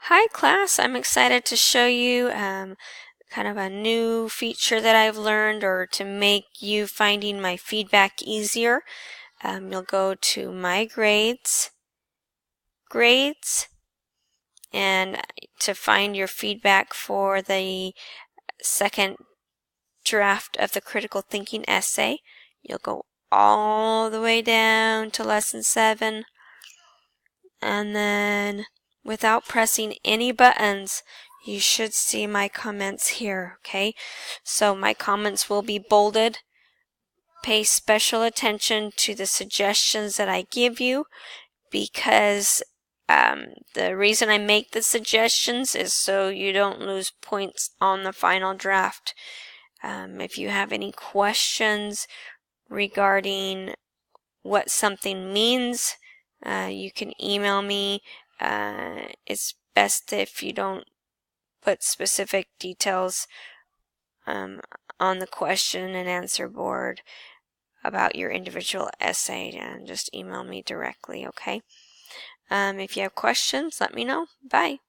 Hi class, I'm excited to show you kind of a new feature that I've learned or to make you finding my feedback easier. You'll go to My Grades, Grades, and to find your feedback for the second draft of the critical thinking essay, you'll go all the way down to lesson 7, and then without pressing any buttons, you should see my comments here, okay? So my comments will be bolded. Pay special attention to the suggestions that I give you because the reason I make the suggestions is so you don't lose points on the final draft. If you have any questions regarding what something means, you can email me. It's best if you don't put specific details on the question and answer board about your individual essay, and just email me directly, okay? If you have questions, let me know. Bye.